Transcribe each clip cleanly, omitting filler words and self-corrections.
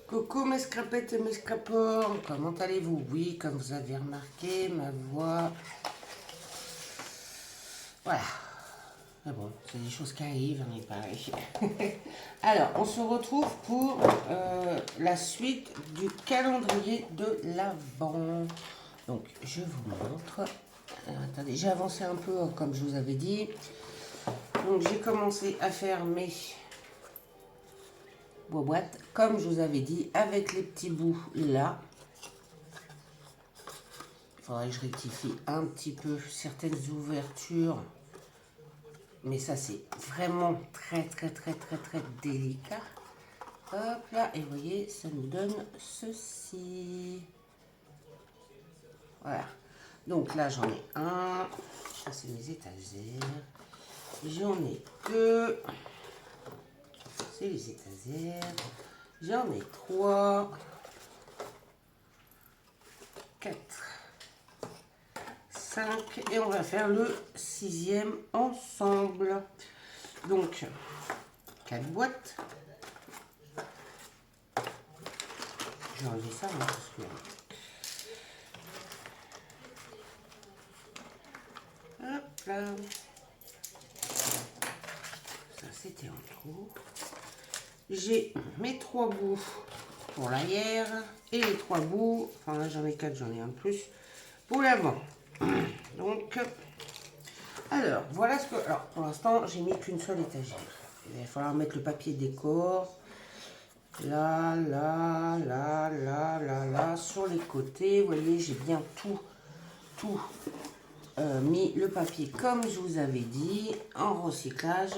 Coucou mes scrapettes et mes scrapeurs, comment allez-vous? Oui, comme vous avez remarqué, ma voix... Voilà. Mais bon, c'est des choses qui arrivent, on est pareil. Alors, on se retrouve pour la suite du calendrier de l'Avent. Donc, je vous montre. Attendez, j'ai avancé un peu, comme je vous avais dit. Donc, j'ai commencé à faire mes boîtes, comme je vous avais dit, avec les petits bouts là. Il faudrait que je rectifie un petit peu certaines ouvertures. Mais ça, c'est vraiment très délicat. Hop là, et vous voyez, ça nous donne ceci. Voilà. Donc là, j'en ai un. Ça, c'est mes étagères. J'en ai deux. C'est les étagères. J'en ai trois. 4. 5. Et on va faire le 6e ensemble. Donc, 4 boîtes. Je vais enlever ça, hein, parce que... Hop là. Ça, c'était en trop. J'ai mes 3 bouts pour l'arrière et les 3 bouts, enfin là j'en ai 4, j'en ai un de plus, pour l'avant. Donc, alors, voilà ce que... Alors, pour l'instant, j'ai mis qu'une seule étagère. Il va falloir mettre le papier décor. Là, sur les côtés. Vous voyez, j'ai bien tout mis le papier comme je vous avais dit, en recyclage.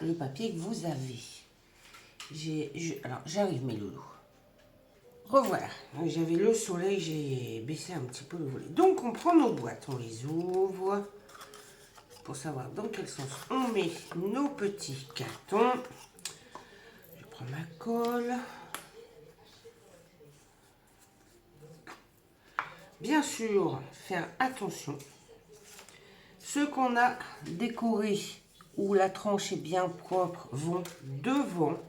Le papier que vous avez. Alors, j'arrive mes loulous. Revoilà. J'avais le soleil, j'ai baissé un petit peu le volet. Donc, on prend nos boîtes, on les ouvre pour savoir dans quel sens on met nos petits cartons. Je prends ma colle. Bien sûr, faire attention. Ceux qu'on a décorés où la tranche est bien propre vont devant.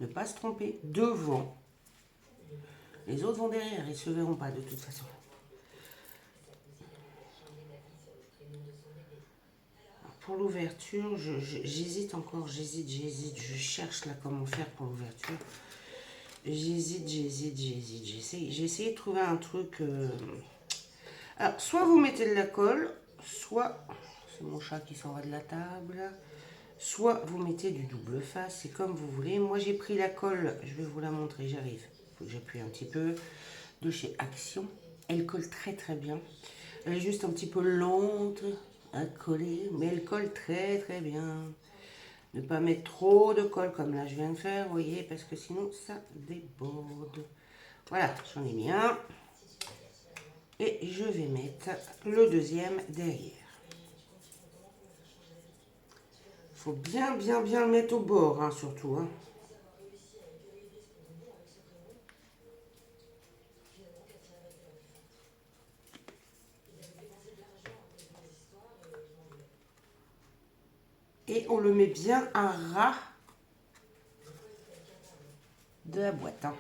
Ne pas se tromper, devant. Les autres vont derrière, ils ne se verront pas de toute façon. Alors pour l'ouverture, j'hésite encore, j'hésite. Je cherche là comment faire pour l'ouverture. J'hésite. J'ai essayé de trouver un truc. Alors, soit vous mettez de la colle, soit... C'est mon chat qui s'en va de la table. Soit vous mettez du double face, c'est comme vous voulez. Moi, j'ai pris la colle, je vais vous la montrer, j'arrive. Il faut que j'appuie un petit peu. De chez Action. Elle colle très bien. Elle est juste un petit peu lente à coller, mais elle colle très bien. Ne pas mettre trop de colle comme là je viens de faire, vous voyez, parce que sinon ça déborde. Voilà, j'en ai mis un. Et je vais mettre le deuxième derrière. Il faut bien le mettre au bord, hein, surtout. Hein. Et on le met bien à ras de la boîte. Hein.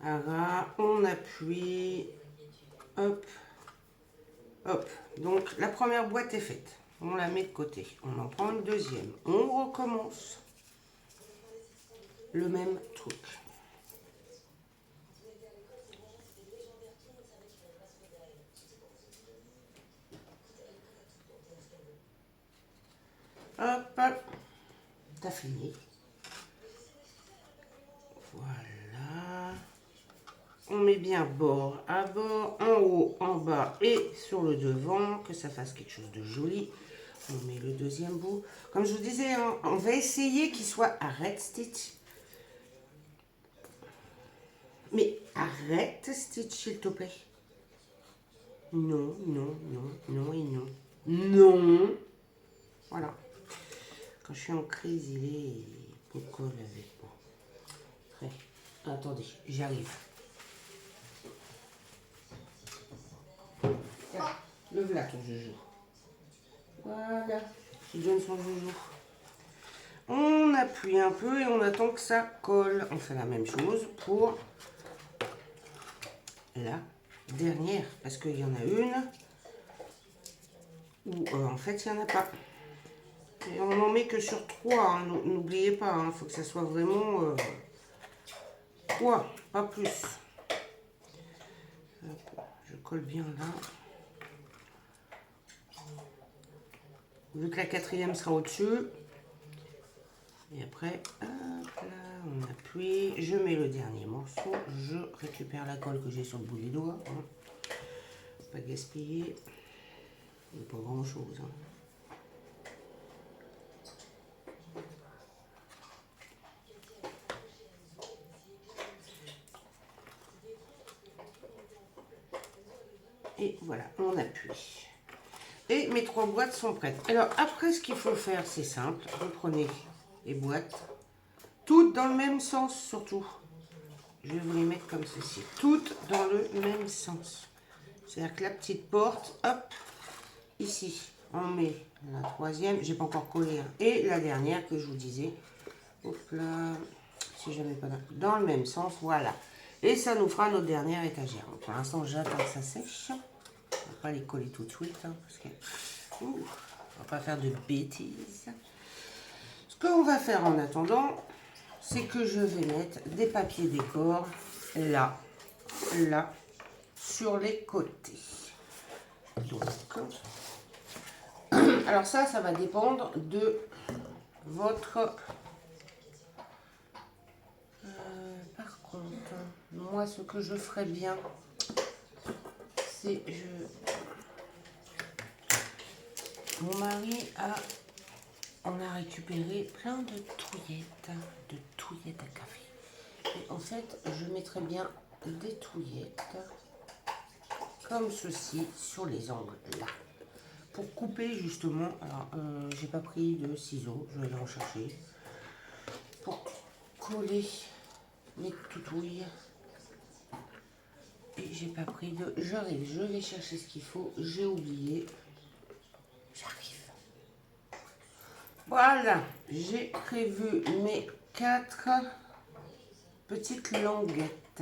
À ras, on appuie. Hop. Hop. Donc la première boîte est faite. On la met de côté. On en prend une deuxième. On recommence le même truc. Hop. T'as fini. Voilà. On met bien bord à bord, en haut, en bas et sur le devant, que ça fasse quelque chose de joli. On met le deuxième bout. Comme je vous disais, hein, on va essayer qu'il soit à red stitch. Mais arrête stitch, s'il te plaît. Non. Non. Voilà. Quand je suis en crise, il est beaucoup avec moi. Attendez, j'arrive. là ton joujou. Voilà, tu donnes son joujou. On appuie un peu et on attend que ça colle. On fait la même chose pour la dernière, parce qu'il y en a une où en fait il n'y en a pas. Et on n'en met que sur 3, hein. N'oubliez pas, il faut que ça soit vraiment 3, pas plus. Hop, je colle bien là. Vu que la quatrième sera au-dessus. Et après, hop là, on appuie. Je mets le dernier morceau. Je récupère la colle que j'ai sur le bout des doigts. Hein. Pas gaspiller. Il n'y a pas grand-chose. Hein. Et voilà, on appuie. Et mes 3 boîtes sont prêtes. Alors après, ce qu'il faut faire, c'est simple. Vous prenez les boîtes, toutes dans le même sens surtout. Je vais vous les mettre comme ceci. Toutes dans le même sens. C'est-à-dire que la petite porte, hop, ici, on met la troisième. J'ai pas encore collé. Hein, et la dernière que je vous disais. Hop là, si je ne mets pas là, dans le même sens, voilà. Et ça nous fera notre dernière étagère. Donc, pour l'instant, j'attends que ça sèche. On va pas les coller tout de suite, hein, parce que on va pas faire de bêtises. Ce qu'on va faire en attendant, c'est que je vais mettre des papiers décor là, là, sur les côtés. Donc, alors ça va dépendre de votre... par contre, moi, ce que je ferais bien, c'est mon mari on a récupéré plein de touillettes à café. Et en fait, je mettrais bien des touillettes comme ceci sur les angles là. Pour couper justement, alors j'ai pas pris de ciseaux, je vais aller en chercher. Pour coller mes toutouilles. Et j'ai pas pris de... J'arrive, je vais chercher ce qu'il faut, j'ai oublié. J'arrive. Voilà, j'ai prévu mes 4 petites languettes.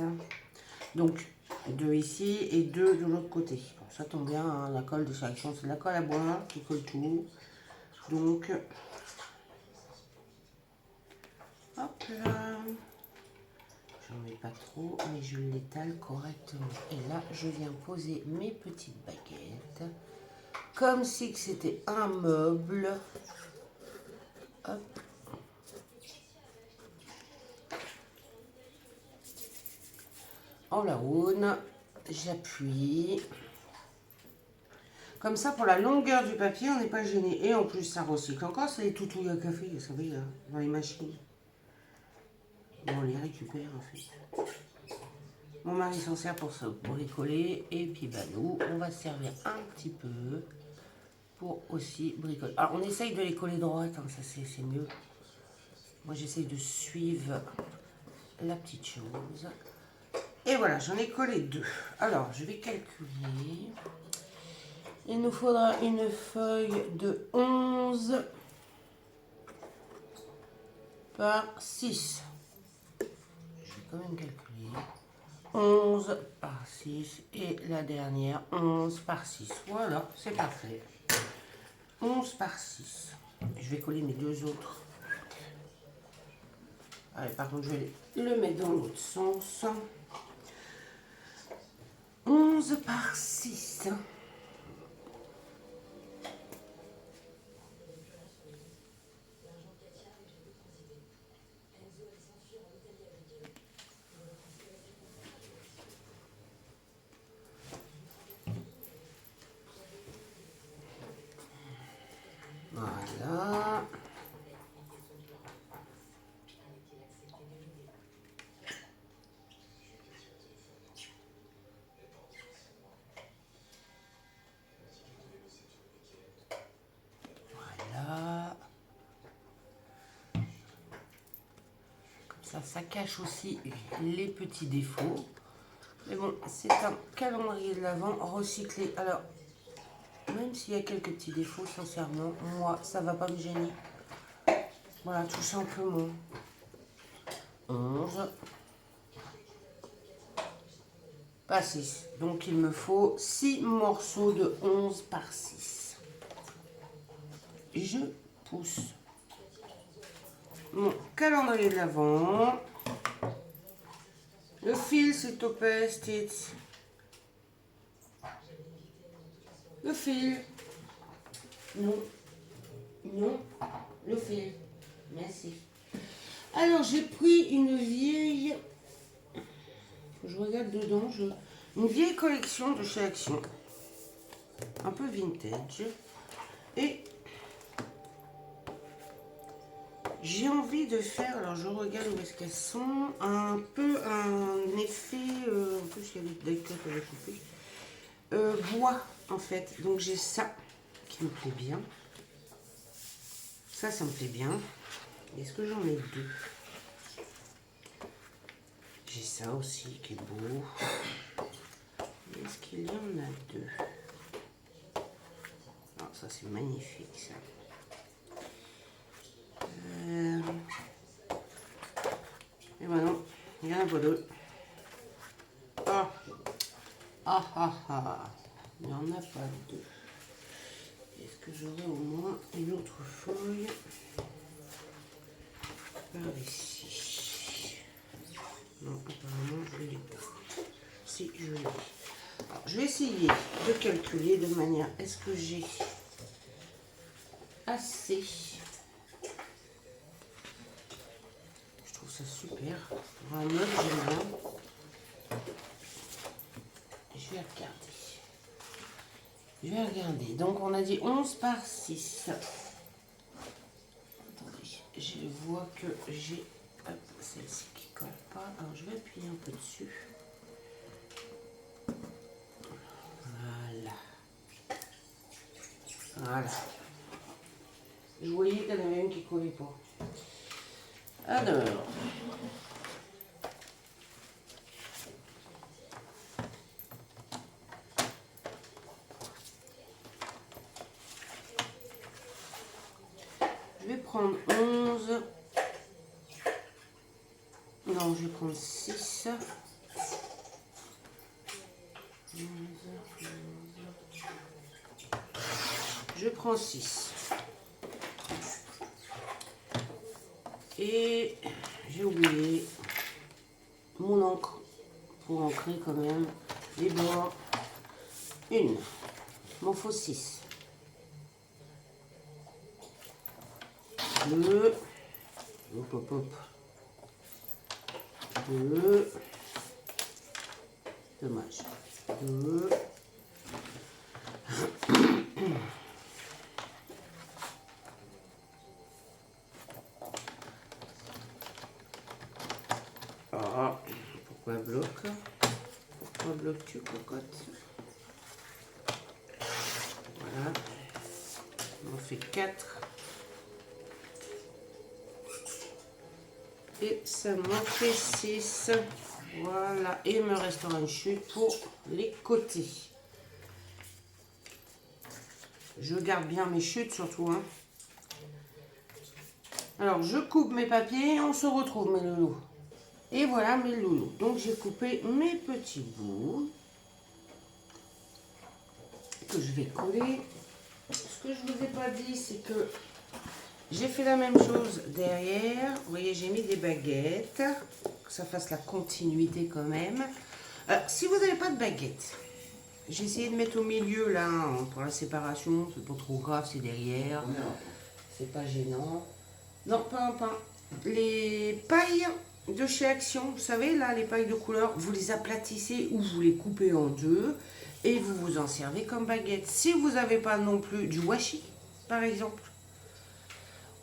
Donc, 2 ici et 2 de l'autre côté. Bon, ça tombe bien, hein, la colle de sélection, c'est la colle à bois qui colle tout. Donc, hop là. J'en mets pas trop, mais je l'étale correctement. Et là, je viens poser mes petites baguettes. Comme si c'était un meuble. Hop. En la haune, j'appuie. Comme ça, pour la longueur du papier, on n'est pas gêné. Et en plus, ça recycle encore. C'est les toutouilles à café, vous savez, là, dans les machines. On les récupère, en fait. Mon mari s'en sert pour les coller. Et puis, bah, nous, on va se servir un petit peu pour aussi bricoler. Alors, on essaye de les coller droites, hein, ça c'est mieux. Moi, j'essaye de suivre la petite chose. Et voilà, j'en ai collé 2. Alors, je vais calculer. Il nous faudra une feuille de 11 par 6. Je vais quand même calculer. 11 par 6 et la dernière 11 par 6. Voilà, c'est parfait. 11 par 6. Je vais coller mes 2 autres. Allez, par contre, je vais le mettre dans l'autre sens. 11 par 6. Voilà. Voilà. Comme ça cache aussi les petits défauts. Mais bon, c'est un calendrier de l'Avent recyclé. Alors, Même s'il y a quelques petits défauts, sincèrement, moi, ça va pas me gêner. Voilà, tout simplement. 11. Pas 6. Donc, il me faut 6 morceaux de 11 par 6. Je pousse mon calendrier de l'Avent. Le fil, s'il te plaît, Stitch. Le fil. Non. Non. Le fil. Merci. Alors, j'ai pris une vieille... Je regarde dedans. Une vieille collection de chez Action. Un peu vintage. Et... j'ai envie de faire, alors je regarde où est-ce qu'elles sont, un peu un effet, en plus il y a des die-cut à couper, bois en fait. Donc j'ai ça qui me plaît bien. Ça me plaît bien. Est-ce que j'en ai deux? J'ai ça aussi qui est beau. Est-ce qu'il y en a deux? Non, ça c'est magnifique ça. Et voilà, il y en a pas deux. Ah, ah, ah, ah. Il n'y en a pas deux. Est-ce que j'aurai au moins une autre feuille par ici? Non, apparemment, je ne l'ai pas. Si, je l'ai. Alors, je vais essayer de calculer de manière... Est-ce que j'ai assez? Je trouve ça super. Pour un meuble, j'aime bien. Je vais regarder. Je vais regarder. Donc, on a dit 11 par 6. Attendez, je vois que j'ai celle-ci qui colle pas. Alors, je vais appuyer un peu dessus. Voilà. Voilà. Je voyais qu'il y en avait une qui ne collait pas. Alors. Je vais prendre 11. Non, je vais prendre 6. 11. Je prends 6. Et j'ai oublié mon encre pour ancrer quand même les bords. Une. Il m'en faut 6. 2. Hop, hop, hop. 2. Dommage. 2. Ah, pourquoi bloque? Pourquoi bloques-tu, cocotte? Voilà. On en fait 4. Et ça m'en fait 6. Voilà. Et il me restera une chute pour les côtés. Je garde bien mes chutes surtout. Hein. Alors, je coupe mes papiers et on se retrouve, mes loulous. Et voilà mes loulous. Donc, j'ai coupé mes petits bouts que je vais coller. Ce que je ne vous ai pas dit, c'est que j'ai fait la même chose derrière. Vous voyez, j'ai mis des baguettes. Que ça fasse la continuité quand même. Alors, si vous n'avez pas de baguettes, j'ai essayé de mettre au milieu là pour la séparation. C'est pas trop grave, c'est derrière. C'est pas gênant. Non, pas un pain. Les pailles de chez Action, vous savez, là, les pailles de couleur, vous les aplatissez ou vous les coupez en deux et vous vous en servez comme baguette. Si vous n'avez pas non plus du washi, par exemple,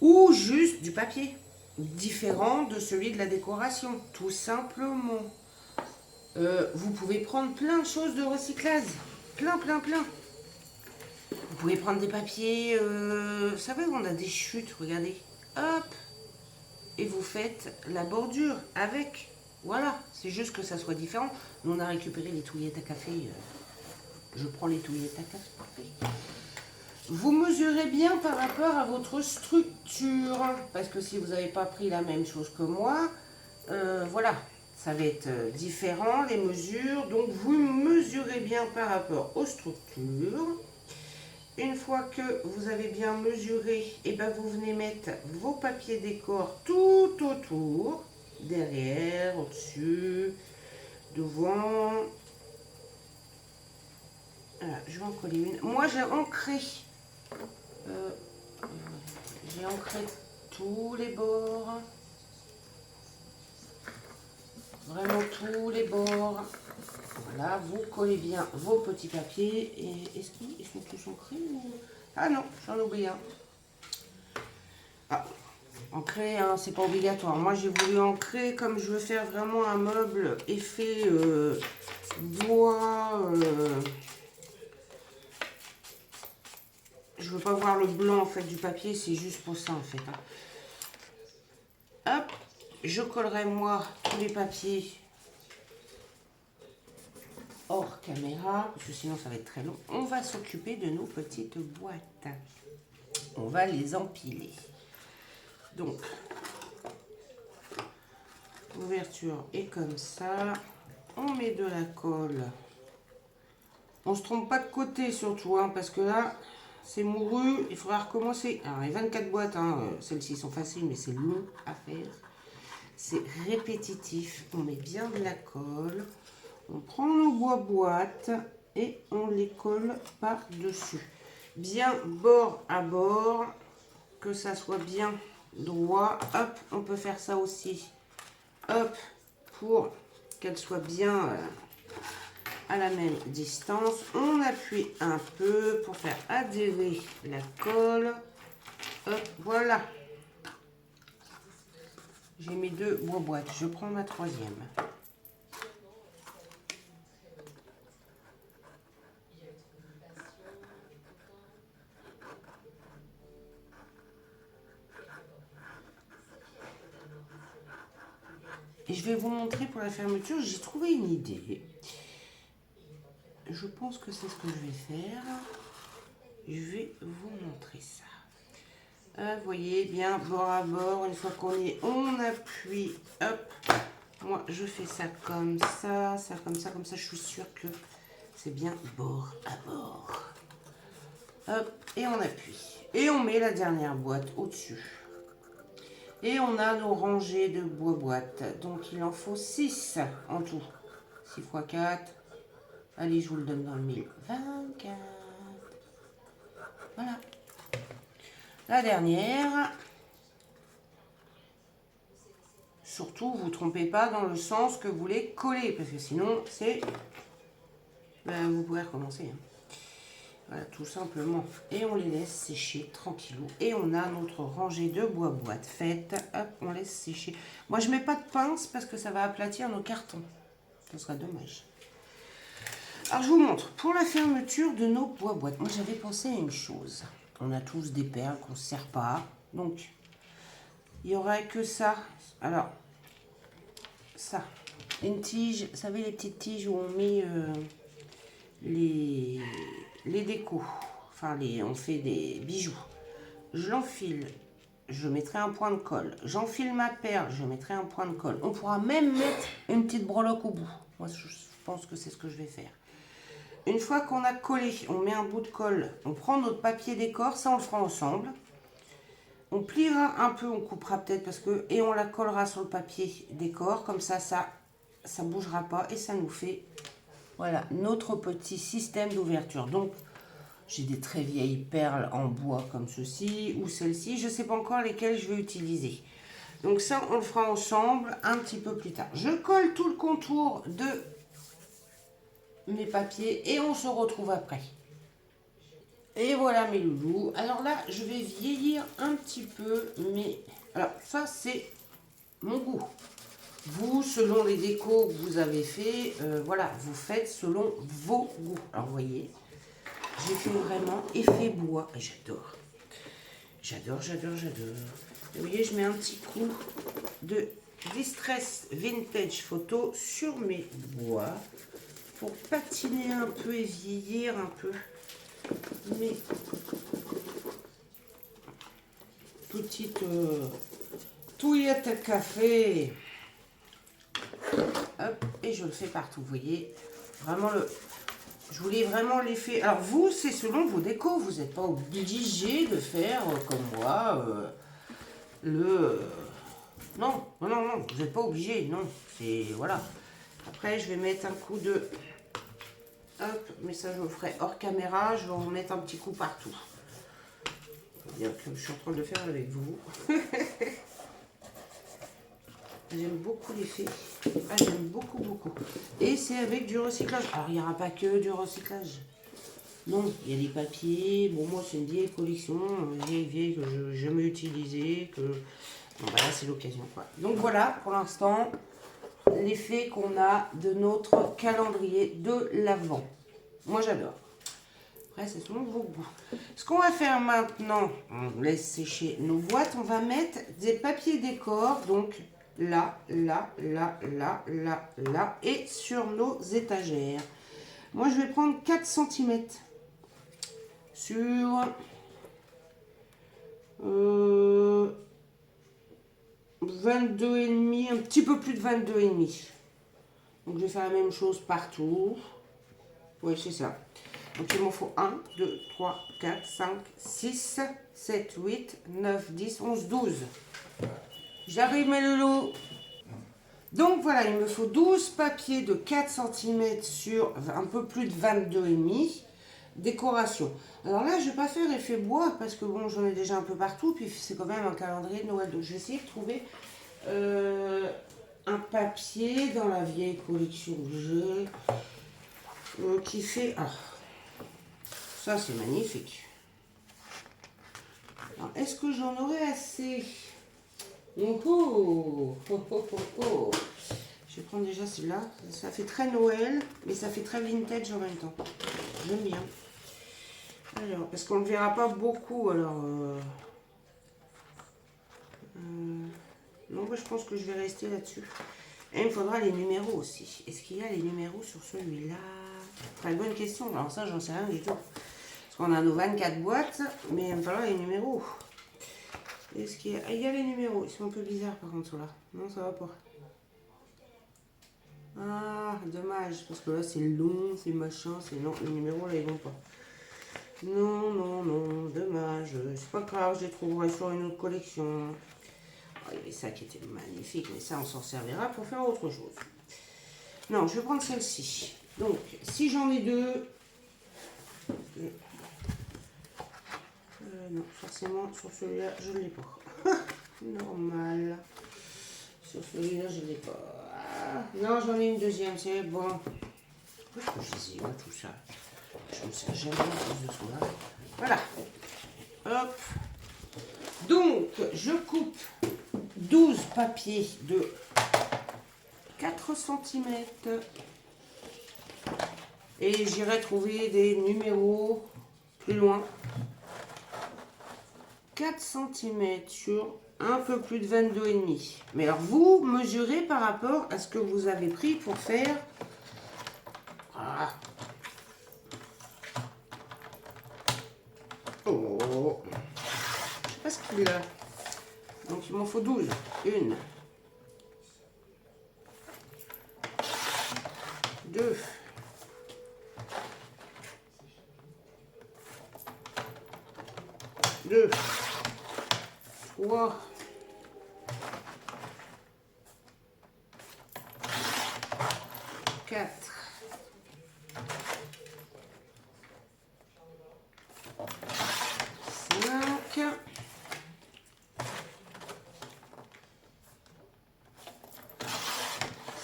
ou juste du papier, différent de celui de la décoration, tout simplement. Vous pouvez prendre plein de choses de recyclage, plein. Vous pouvez prendre des papiers, vous savez, on a des chutes, regardez, hop, et vous faites la bordure avec. Voilà, c'est juste que ça soit différent. Nous, on a récupéré les touillettes à café Je prends les touillettes à 4. Vous mesurez bien par rapport à votre structure. Parce que si vous n'avez pas pris la même chose que moi, voilà, ça va être différent les mesures. Donc vous mesurez bien par rapport aux structures. Une fois que vous avez bien mesuré, et ben vous venez mettre vos papiers décor tout autour, derrière, au-dessus, devant. Voilà, je vais en coller une. Moi j'ai ancré tous les bords, vraiment tous les bords. Voilà, vous collez bien vos petits papiers. Et est-ce qu'ils sont tous ancrés ou... Ah non, j'en oublie un. Ah, ancrer, hein, c'est pas obligatoire. Moi, j'ai voulu ancrer comme je veux faire vraiment un meuble effet bois. Je veux pas voir le blanc en fait du papier, c'est juste pour ça en fait. Hein. Hop, je collerai moi tous les papiers hors caméra, parce que sinon ça va être très long. On va s'occuper de nos petites boîtes. On va les empiler. Donc, l'ouverture est comme ça. On met de la colle. On se trompe pas de côté surtout, hein, parce que là, c'est mouru. Il faudra recommencer. Alors, il y a 24 boîtes. Hein, celles-ci sont faciles, mais c'est long à faire. C'est répétitif. On met bien de la colle. On prend nos boîtes et on les colle par-dessus. Bien bord à bord, que ça soit bien droit. Hop, on peut faire ça aussi. Hop, pour qu'elle soit bien à la même distance. On appuie un peu pour faire adhérer la colle. Hop, voilà. J'ai mis 2 boîtes. Je prends ma 3e. Et je vais vous montrer pour la fermeture, j'ai trouvé une idée. Je pense que c'est ce que je vais faire. Je vais vous montrer ça. Vous voyez bien, bord à bord, une fois qu'on y est, on appuie, hop. Moi, je fais ça comme ça, comme ça, je suis sûre que c'est bien bord à bord. Hop, et on appuie. Et on met la dernière boîte au-dessus. Et on a nos rangées de boîtes. Donc, il en faut 6 en tout. 6 x 4. Allez, je vous le donne dans le mille. 24. Voilà. La dernière. Surtout, vous ne vous trompez pas dans le sens que vous les collez. Parce que sinon, c'est... Ben, vous pouvez recommencer. Hein. Voilà, tout simplement. Et on les laisse sécher tranquillou. Et on a notre rangée de boîtes faite. Hop, on laisse sécher. Moi, je ne mets pas de pince parce que ça va aplatir nos cartons. Ce serait dommage. Alors, je vous montre. Pour la fermeture de nos boîtes, moi, j'avais pensé à une chose. On a tous des perles qu'on ne se sert pas. Donc, il n'y aurait que ça. Alors, ça. Une tige. Vous savez, les petites tiges où on met les décos. Enfin, on fait des bijoux. Je l'enfile. Je mettrai un point de colle. J'enfile ma perle. Je mettrai un point de colle. On pourra même mettre une petite breloque au bout. Moi, je pense que c'est ce que je vais faire. Une fois qu'on a collé, on met un bout de colle. On prend notre papier décor. Ça, on le fera ensemble. On pliera un peu. On coupera peut-être parce que... Et on la collera sur le papier décor. Comme ça, ça bougera pas. Et ça nous fait... Voilà, notre petit système d'ouverture. Donc, j'ai des très vieilles perles en bois comme ceci ou celle-ci. Je ne sais pas encore lesquelles je vais utiliser. Donc ça, on le fera ensemble un petit peu plus tard. Je colle tout le contour de mes papiers et on se retrouve après. Et voilà mes loulous. Alors là, je vais vieillir un petit peu. Mais alors ça, c'est mon goût. Vous, selon les décos que vous avez fait, voilà, vous faites selon vos goûts. Alors, vous voyez, j'ai fait vraiment effet bois. Et j'adore. J'adore, j'adore, j'adore. Vous voyez, je mets un petit coup de Distress Vintage Photo sur mes bois pour patiner. patiner un peu et vieillir un peu. Mais petite touillette à café. Hop, et je le fais partout, vous voyez. Vraiment je voulais vraiment l'effet. Alors vous, c'est selon vos décos. Vous n'êtes pas obligé de faire comme moi non, non, non, non, vous n'êtes pas obligé, non. C'est voilà. Après, je vais mettre un coup de. Hop, mais ça je le ferai hors caméra. Je vais en mettre un petit coup partout. Bien que je suis en train de le faire avec vous. J'aime beaucoup l'effet. Ah, j'aime beaucoup, beaucoup. Et c'est avec du recyclage. Alors, il n'y aura pas que du recyclage. Non, il y a des papiers. Bon, moi, c'est une vieille collection, vieille que je n'ai jamais utilisée. Bon, bah là, c'est l'occasion, quoi. Donc, voilà, pour l'instant, l'effet qu'on a de notre calendrier de l'Avent. Moi, j'adore. Après, c'est selon vos goûts. Ce qu'on va faire maintenant, on laisse sécher nos boîtes. On va mettre des papiers décor, donc là, là, là, là, là, là, et sur nos étagères. Moi, je vais prendre 4 cm sur 22,5, un petit peu plus de 22,5. Donc, je vais faire la même chose partout. Oui, c'est ça. Donc, il m'en faut 1, 2, 3, 4, 5, 6, 7, 8, 9, 10, 11, 12. J'arrive, mes loulous. Donc, voilà, il me faut 12 papiers de 4 cm sur un peu plus de 22,5. Décoration. Alors là, je ne vais pas faire effet bois parce que bon, j'en ai déjà un peu partout. Puis c'est quand même un calendrier de Noël. Donc, je vais essayer de trouver un papier dans la vieille collection que j'ai qui fait... Ah, ça, c'est magnifique. Alors, est-ce que j'en aurai assez? Oh, oh, oh, oh, oh, oh. Je vais prendre déjà celui-là. Ça fait très Noël, mais ça fait très vintage en même temps. J'aime bien. Alors, parce qu'on ne verra pas beaucoup, alors... non, moi, je pense que je vais rester là-dessus. Et il me faudra les numéros aussi. Est-ce qu'il y a les numéros sur celui-là? Très bonne question. Alors ça, j'en sais rien du tout. Parce qu'on a nos 24 boîtes, mais il me faudra les numéros. Est-ce qu'il y a... Ah, il y a les numéros. Ils sont un peu bizarres, par contre, ceux-là. Non, ça va pas. Ah, dommage. Parce que là, c'est long, c'est machin, c'est non. Les numéros, là, ils vont pas. Non, non, non, dommage. C'est pas grave, je les trouverai sur une autre collection. Oh, il y avait ça qui était magnifique, mais ça, on s'en servira pour faire autre chose. Non, je vais prendre celle-ci. Donc, si j'en ai deux... non, forcément, sur celui-là, je ne l'ai pas. Normal. Sur celui-là, je ne l'ai pas. Ah, non, j'en ai une deuxième, c'est bon. Pourquoi je les ai là, tout ça? Je ne sais jamais à cause de cela. Voilà. Hop. Donc, je coupe 12 papiers de 4 cm. Et j'irai trouver des numéros plus loin. 4 cm sur un peu plus de 22,5. Mais alors, vous mesurez par rapport à ce que vous avez pris pour faire... Ah. Oh. Je sais pas ce qu'il a. Donc, il m'en faut 12. 1, 2, 2, 3, 4, 5,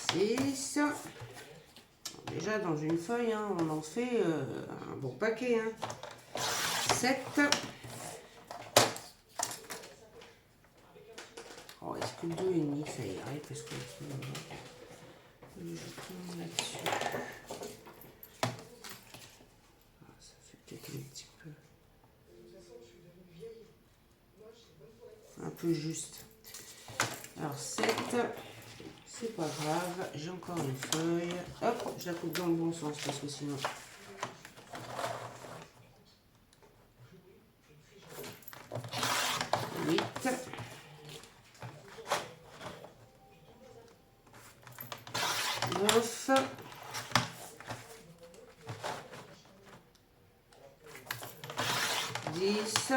6. Déjà dans une feuille, hein, on en fait un bon paquet. Hein. 7. Oh, est-ce que 2,5 ça irait? Parce que je tourne là-dessus. Ah, ça fait peut-être un petit peu. Un peu juste. Alors 7, C'est pas grave, j'ai encore une feuille. Hop, je la coupe dans le bon sens parce que sinon... 8. 9. 10.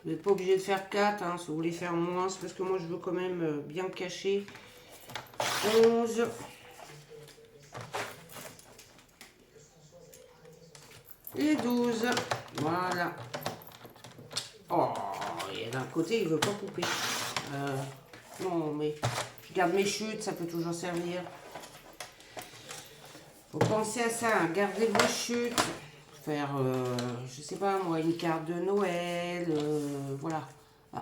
Vous n'êtes pas obligé de faire 4, hein, si vous voulez faire moins, c'est parce que moi je veux quand même bien cacher. 11. Et 12. Voilà. Oh, et d'un côté, il veut pas couper. Non, mais je garde mes chutes, ça peut toujours servir. Faut penser à ça, hein, gardez vos chutes. Faire, je sais pas moi, une carte de Noël, voilà.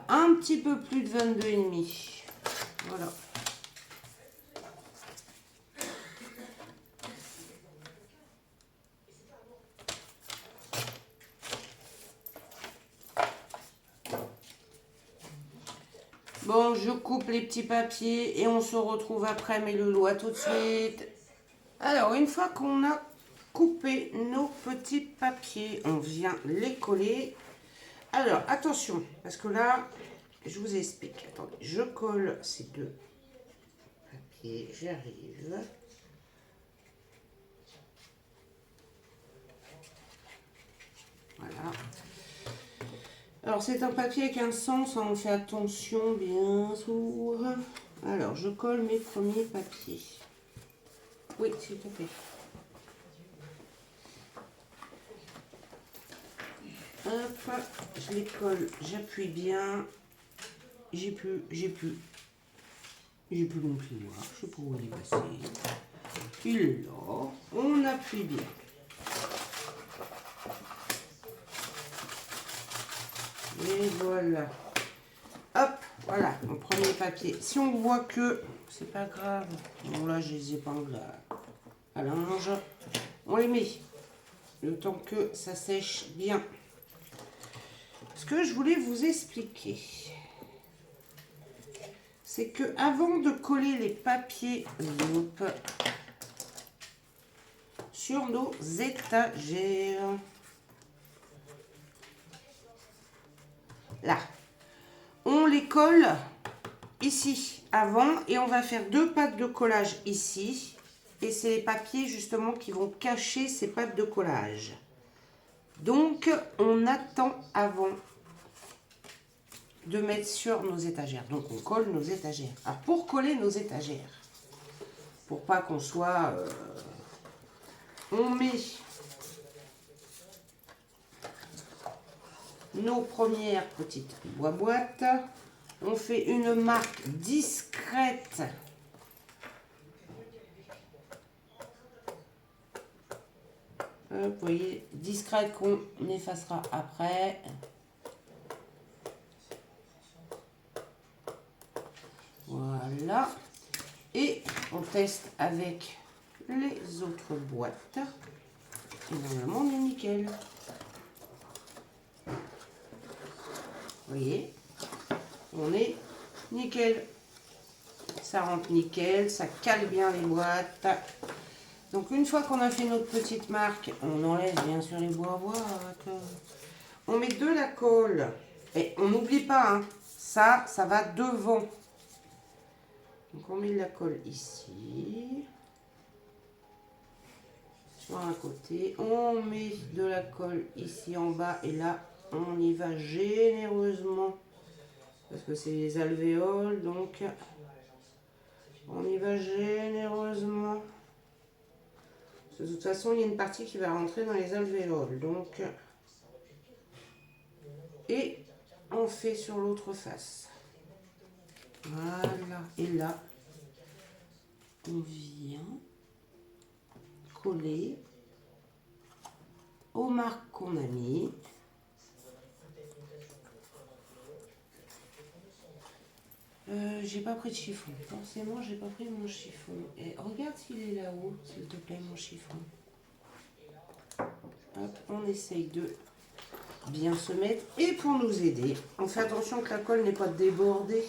Un petit peu plus de 22,5. Voilà. Bon, je coupe les petits papiers et on se retrouve après mes loulous. À tout de suite. Alors, une fois qu'on a coupé nos petits papiers, on vient les coller. Alors, attention, parce que là, je vous explique. Attendez, je colle ces deux papiers, j'arrive. Voilà. Alors, c'est un papier avec un sens, on fait attention, bien sûr. Alors, je colle mes premiers papiers. Oui, s'il te plaît. Hop, je les colle, j'appuie bien. J'ai plus mon plioir, je sais pas où il est passé. Il est là, on appuie bien. Et voilà. Hop, voilà, mon premier papier. Si on voit que c'est pas grave, bon là je les épingle à linge, on les met le temps que ça sèche bien. Ce que je voulais vous expliquer, c'est que avant de coller les papiers sur nos étagères, là, on les colle ici avant et on va faire 2 pattes de collage ici et c'est les papiers justement qui vont cacher ces pattes de collage. Donc on attend avant de mettre sur nos étagères. Donc on colle nos étagères. Alors pour coller nos étagères, pour pas qu'on soit... on met nos premières petites boîtes. On fait une marque discrète. Vous voyez, discrète qu'on effacera après. Voilà. Et on teste avec les autres boîtes. Et normalement, on est nickel. Vous voyez, on est nickel. Ça rentre nickel, ça cale bien les boîtes. Donc une fois qu'on a fait notre petite marque, on enlève bien sûr les boîtes. On met de la colle. Et on n'oublie pas, hein, ça va devant. Donc on met de la colle ici. Sur un côté. On met de la colle ici en bas. Et là, on y va généreusement. Parce que c'est les alvéoles. Donc on y va généreusement. De toute façon, il y a une partie qui va rentrer dans les alvéoles. Donc, et on fait sur l'autre face. Voilà. Et là, on vient coller aux marques qu'on a mis. J'ai pas pris de chiffon. Forcément, j'ai pas pris mon chiffon. Et regarde s'il est là-haut, s'il te plaît, mon chiffon. Hop, on essaye de bien se mettre. Et pour nous aider, on fait attention que la colle n'ait pas débordé.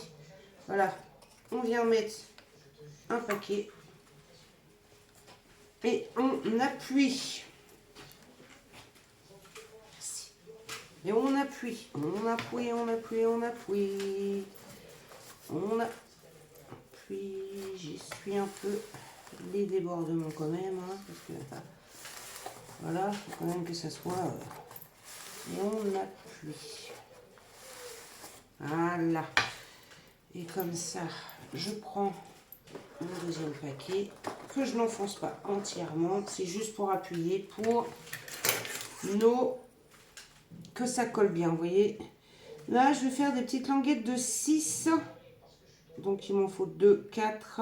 Voilà. on vient mettre un paquet et on appuie. Et on appuie, on appuie, on appuie, on appuie. On appuie, j'essuie un peu les débordements quand même, hein, parce que voilà, il faut quand même que ça soit. Et on appuie. Voilà. Et comme ça, je prends le deuxième paquet, que je n'enfonce pas entièrement, c'est juste pour appuyer, pour que ça colle bien, vous voyez. Là, je vais faire des petites languettes de 6. Donc, il m'en faut 2, 4,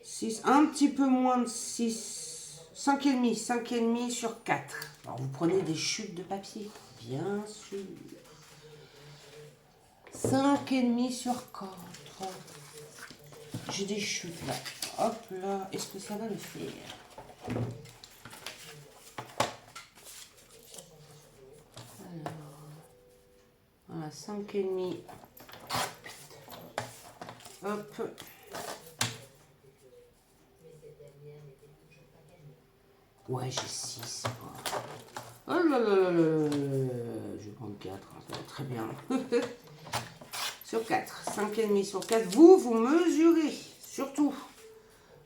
6, un petit peu moins de 6, 5,5, 5,5 sur 4. Alors, vous prenez des chutes de papier, bien sûr. 5,5 sur 4. J'ai des chutes là. Hop là, est-ce que ça va le faire? Alors, voilà, 5,5. Hop. Ouais, j'ai 6. Oh là là là là là. Je vais prendre 4. Très bien. Sur 4. 5,5 sur 4. Vous mesurez. Surtout.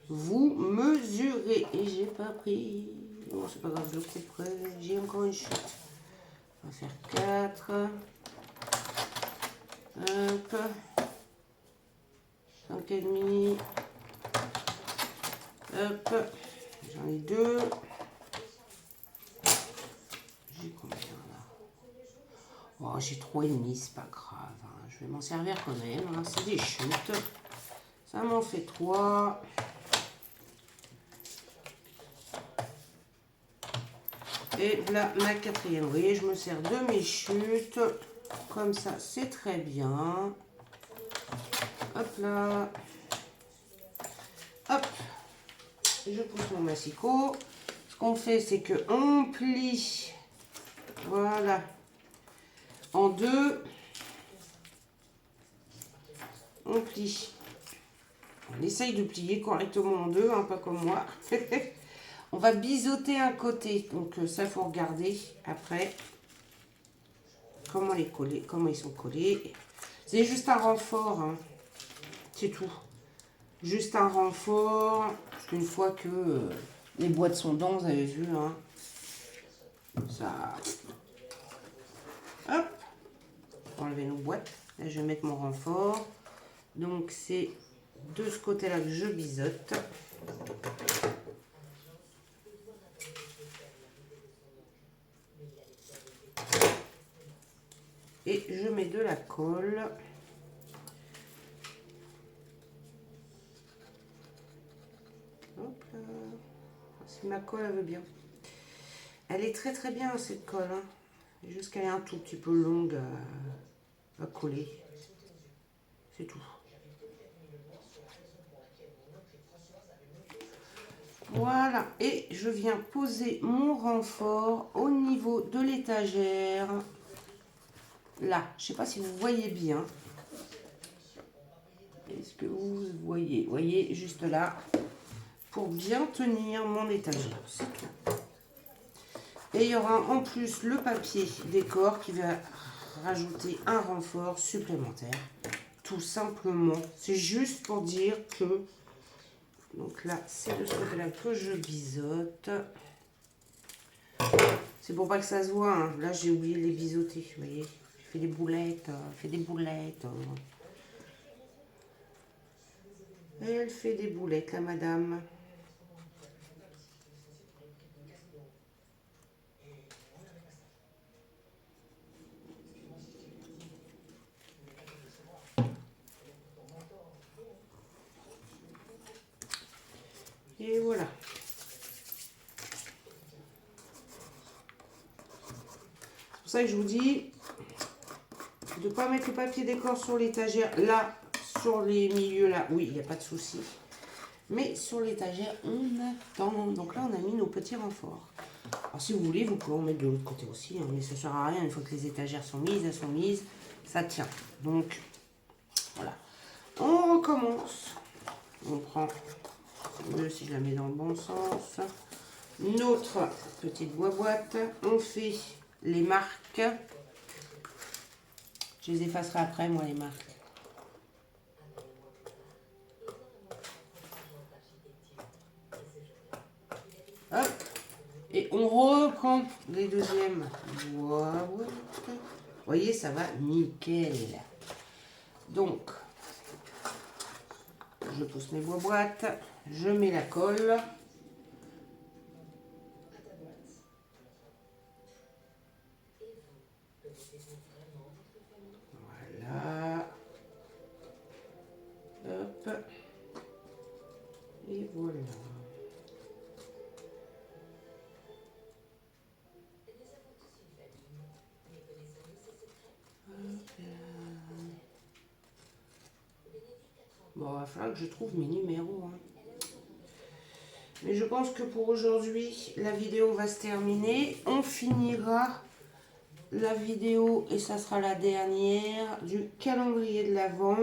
Vous mesurez. Et j'ai pas pris. Bon, c'est pas grave, je le couperai. J'ai encore une chute. On va faire 4. Hop. 5,5. Hop. J'en ai 2. J'ai combien là? Oh, j'ai 3,5, c'est pas grave. Hein. Je vais m'en servir quand même. Hein. C'est des chutes. Ça m'en fait 3. Et là, ma quatrième. Vous voyez, je me sers de mes chutes. Comme ça, c'est très bien. Hop là. Hop. Je pousse mon massicot. Ce qu'on fait, c'est que on plie. Voilà. En 2. On plie. On essaye de plier correctement en 2, hein, pas comme moi. On va biseauter un côté. Donc ça, il faut regarder après comment les coller, comment ils sont collés. C'est juste un renfort. Hein. C'est tout. Juste un renfort. Parce qu'une fois que les boîtes sont dedans, vous avez vu. Hein, ça... Hop. On va enlever nos boîtes. Là, je vais mettre mon renfort. Donc c'est de ce côté-là que je biseaute. Et je mets de la colle. Hop là. Si ma colle, elle veut bien. Elle est très très bien cette colle. Hein. Juste qu'elle est un tout petit peu longue à coller. C'est tout. Voilà. Et je viens poser mon renfort au niveau de l'étagère. Là. Je ne sais pas si vous voyez bien. Est-ce que vous voyez? Vous voyez juste là. Pour bien tenir mon étagère. C'est tout. Et il y aura en plus le papier décor qui va rajouter un renfort supplémentaire. Tout simplement. C'est juste pour dire que... Donc là, c'est de ce côté-là que je biseaute. C'est pour pas que ça se voit. Hein. Là, j'ai oublié de les biseauter. Vous voyez, je fais des boulettes. Fait des boulettes. Et elle fait des boulettes, la madame. Et voilà. C'est pour ça que je vous dis de ne pas mettre le papier décor sur l'étagère. Là, sur les milieux, là, oui, il n'y a pas de souci. Mais sur l'étagère, on attend. Donc là, on a mis nos petits renforts. Alors, si vous voulez, vous pouvez en mettre de l'autre côté aussi. Hein, mais ça ne sert à rien. Une fois que les étagères sont mises, elles sont mises. Ça tient. Donc, voilà. On recommence. On prend, mieux si je la mets dans le bon sens, notre petite boîte. On fait les marques. Je les effacerai après, moi, les marques. Hop. Et on reprend les deuxièmes boîtes. Vous voyez, ça va nickel. Donc, je pousse mes boîtes. Je mets la colle. Voilà. Hop. Et voilà. Bon, il va falloir que je trouve mes numéros. Hein. Mais je pense que pour aujourd'hui, la vidéo va se terminer. On finira la vidéo, et ça sera la dernière, du calendrier de l'Avent.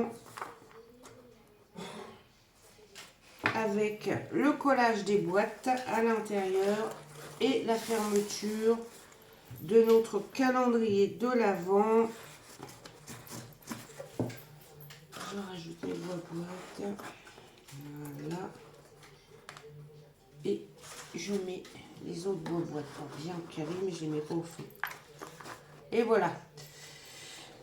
Avec le collage des boîtes à l'intérieur et la fermeture de notre calendrier de l'Avent. Je rajoute les boîtes. Voilà. Et je mets les autres boîtes pour bien caler, mais je ne les mets pas au fond. Et voilà.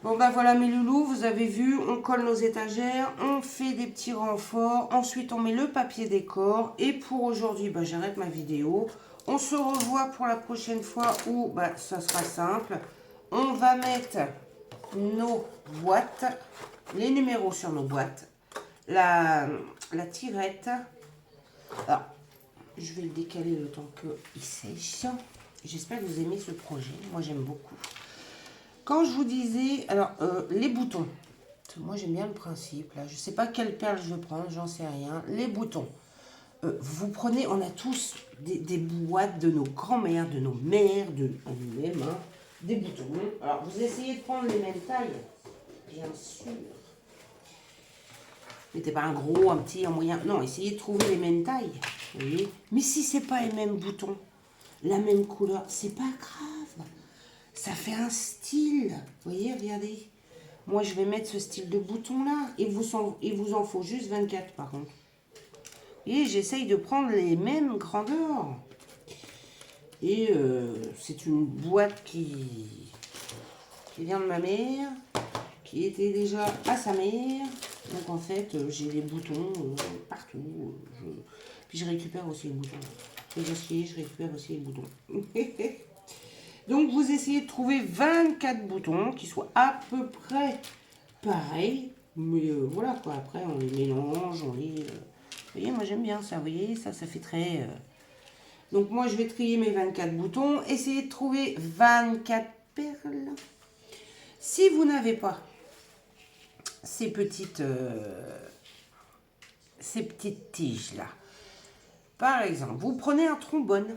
Bon ben voilà mes loulous, vous avez vu, on colle nos étagères, on fait des petits renforts, ensuite on met le papier décor. Et pour aujourd'hui, ben, j'arrête ma vidéo. On se revoit pour la prochaine fois où ben, ça sera simple. On va mettre nos boîtes, les numéros sur nos boîtes, la tirette. Alors, je vais le décaler le temps qu'il sèche. J'espère que vous aimez ce projet, moi j'aime beaucoup. Quand je vous disais, alors les boutons, moi j'aime bien le principe, là, je ne sais pas quelle perle je vais prendre, j'en sais rien. Les boutons, vous prenez, on a tous des boîtes de nos grands-mères, de nos mères, de nous-mêmes, hein, des boutons. Alors vous essayez de prendre les mêmes tailles, bien sûr. Mettez pas un gros, un petit, un moyen, non, essayez de trouver les mêmes tailles, vous voyez. Mais si c'est pas les mêmes boutons, la même couleur, c'est pas grave. Ça fait un style. Vous voyez, regardez. Moi, je vais mettre ce style de bouton-là. Il vous en faut juste 24, par contre. Et j'essaye de prendre les mêmes grandeurs. Et c'est une boîte qui vient de ma mère, qui était déjà à sa mère. Donc, en fait, j'ai les boutons partout. Puis, je récupère aussi les boutons. Je récupère aussi les boutons. Donc, vous essayez de trouver 24 boutons qui soient à peu près pareils. Mais voilà quoi, après on les mélange, on les... vous voyez, moi j'aime bien ça, vous voyez, ça fait très... Donc moi je vais trier mes 24 boutons, essayer de trouver 24 perles. Si vous n'avez pas ces petites tiges là, par exemple, vous prenez un trombone,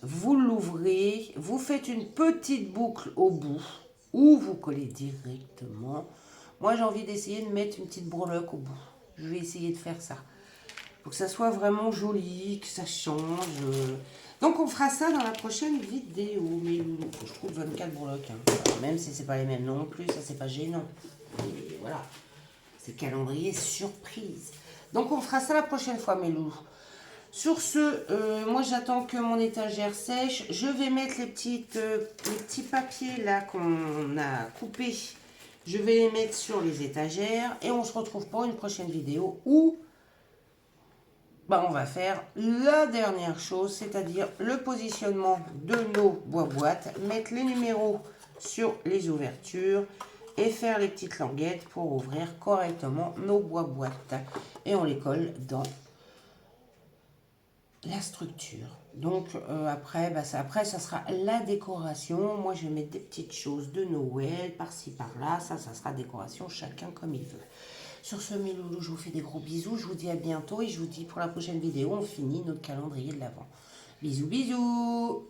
vous l'ouvrez, vous faites une petite boucle au bout ou vous collez directement. Moi, j'ai envie d'essayer de mettre une petite breloque au bout. Je vais essayer de faire ça pour que ça soit vraiment joli, que ça change. Donc, on fera ça dans la prochaine vidéo. Mais il faut que je trouve 24 breloques. Hein. Alors, même si c'est pas les mêmes non plus, ça, c'est pas gênant. Et voilà, c'est calendrier surprise. Donc, on fera ça la prochaine fois, mes loups. Sur ce, moi j'attends que mon étagère sèche. Je vais mettre les petits papiers là qu'on a coupés. Je vais les mettre sur les étagères. Et on se retrouve pour une prochaine vidéo où bah, on va faire la dernière chose, c'est-à-dire le positionnement de nos boîtes. Mettre les numéros sur les ouvertures et faire les petites languettes pour ouvrir correctement nos boîtes. Et on les colle dans la structure. Donc après, ça sera la décoration. Moi, je vais mettre des petites choses de Noël, par-ci, par-là. Ça sera décoration, chacun comme il veut. Sur ce, mes loulous, je vous fais des gros bisous. Je vous dis à bientôt et je vous dis pour la prochaine vidéo, on finit notre calendrier de l'Avent. Bisous, bisous!